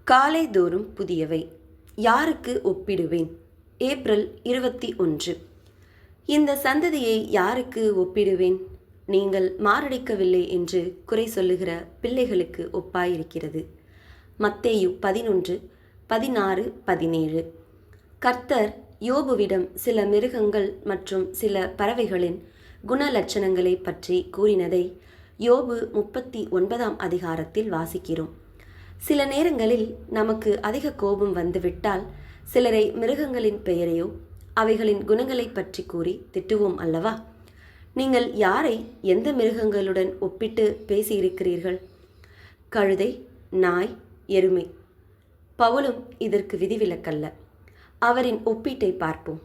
காலைதோறும் புதியவை. யாருக்கு ஒப்பிடுவேன்? ஏப்ரல் 21. இந்த சந்ததியை யாருக்கு ஒப்பிடுவேன்? நீங்கள் மாரடிக்கவில்லை என்று குறை சொல்லுகிற பிள்ளைகளுக்கு ஒப்பாயிருக்கிறது. மத்தேயு 11, 16, 17. கர்த்தர் யோபுவிடம் சில மிருகங்கள் மற்றும் சில பறவைகளின் குணலட்சணங்களை பற்றி கூறினதை யோபு 39ஆம் அதிகாரத்தில் வாசிக்கிறோம். சில நேரங்களில் நமக்கு அதிக கோபம் வந்துவிட்டால் சிலரை மிருகங்களின் பெயரையோ அவைகளின் குணங்களை பற்றி கூறி திட்டுவோம் அல்லவா? நீங்கள் யாரை எந்த மிருகங்களுடன் ஒப்பிட்டு பேசியிருக்கிறீர்கள்? கழுதை, நாய், எருமை. பவுலும் இதற்கு விதிவிலக்கல்ல. அவரின் ஒப்பீட்டை பார்ப்போம்.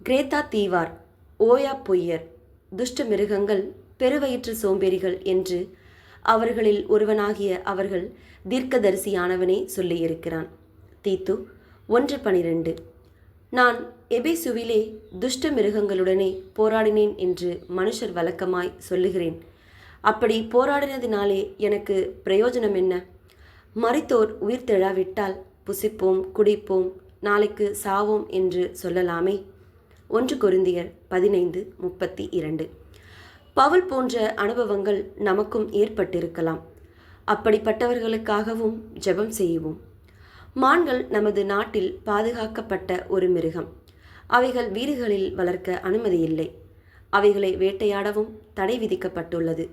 கிரேத்தா தீவார், ஓயா பொய்யர், துஷ்ட மிருகங்கள், பெருவயிற்று சோம்பேறிகள் என்று அவர்களில் ஒருவனாகிய அவர்கள் தீர்க்கதரிசியானவனே சொல்லியிருக்கிறான். தீத்து 1:12. நான் எபேசுவிலே துஷ்ட மிருகங்களுடனே போராடினேன் என்று மனுஷர் வழக்கமாய் சொல்லுகிறேன். அப்படி போராடினதினாலே எனக்கு பிரயோஜனம் என்ன? மரித்தோர் உயிர் தெழாவிட்டால் புசிப்போம், குடிப்போம், நாளைக்கு சாவோம் என்று சொல்லலாமே. 1 கொரிந்தியர் 15:32. பவுல் போன்ற அனுபவங்கள் நமக்கும் ஏற்பட்டிருக்கலாம். அப்படிப்பட்டவர்களுக்காகவும் ஜெபம் செய்வோம். மான்கள் நமது நாட்டில் பாதுகாக்கப்பட்ட ஒரு மிருகம். அவைகள் வீடுகளில் வளர்க்க அனுமதியில்லை. அவைகளை வேட்டையாடவும் தடை விதிக்கப்பட்டுள்ளது.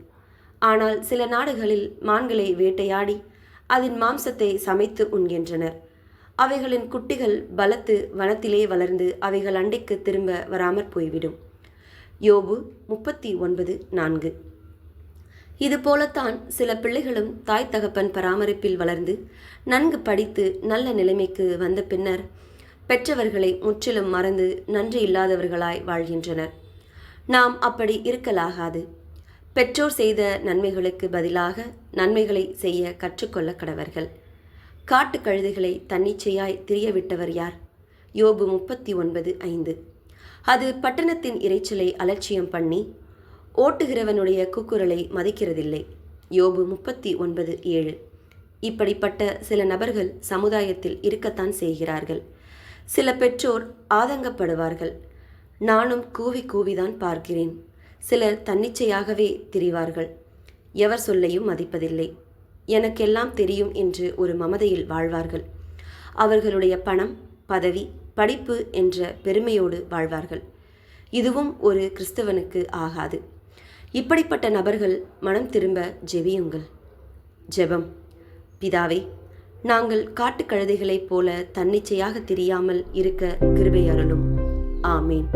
ஆனால் சில நாடுகளில் மான்களை வேட்டையாடி அதன் மாம்சத்தை சமைத்து உண்கின்றனர். அவைகளின் குட்டிகள் பலத்து வனத்திலே வளர்ந்து அவைகள் அண்டைக்கு திரும்ப வராமற் போய்விடும். யோபு 39:4. இதுபோலத்தான் சில பிள்ளைகளும் தாய் தகப்பன் பராமரிப்பில் வளர்ந்து நன்கு படித்து நல்ல நிலைமைக்கு வந்த பின்னர் பெற்றவர்களை முற்றிலும் மறந்து நன்றி இல்லாதவர்களாய் வாழ்கின்றனர். நாம் அப்படி இருக்கலாகாது. பெற்றோர் செய்த நன்மைகளுக்கு பதிலாக நன்மைகளை செய்ய கற்றுக்கொள்ள கடவர்கள். காட்டு கழுதைகளை தன்னிச்சையாய் திரியவிட்டவர் யார்? யோபு 39:5. அது பட்டணத்தின் இரைச்சலை அலட்சியம் பண்ணி ஓட்டுகிறவனுடைய கூக்குரலை மதிக்கிறதில்லை. யோபு 39:7. இப்படிப்பட்ட சில நபர்கள் சமுதாயத்தில் இருக்கத்தான் செய்கிறார்கள். சில பெற்றோர் ஆதங்கப்படுவார்கள். நானும் கூவி கூவிதான் பார்க்கிறேன். சிலர் தன்னிச்சையாகவே திரிவார்கள். எவர் சொல்லையும் மதிப்பதில்லை. எனக்கெல்லாம் தெரியும் என்று ஒரு மமதையில் வாழ்வார்கள். அவர்களுடைய பணம், பதவி, படிப்பு என்ற பெருமையோடு வாழ்வார்கள். இதுவும் ஒரு கிறிஸ்தவனுக்கு ஆகாது. இப்படிப்பட்ட நபர்கள் மனம் திரும்ப ஜெபியுங்கள். ஜெபம். பிதாவே, நாங்கள் காட்டுக்கழுதைகளைப் போல தன்னிச்சையாக திரியாமல் இருக்க கிருபை அருளும். ஆமேன்.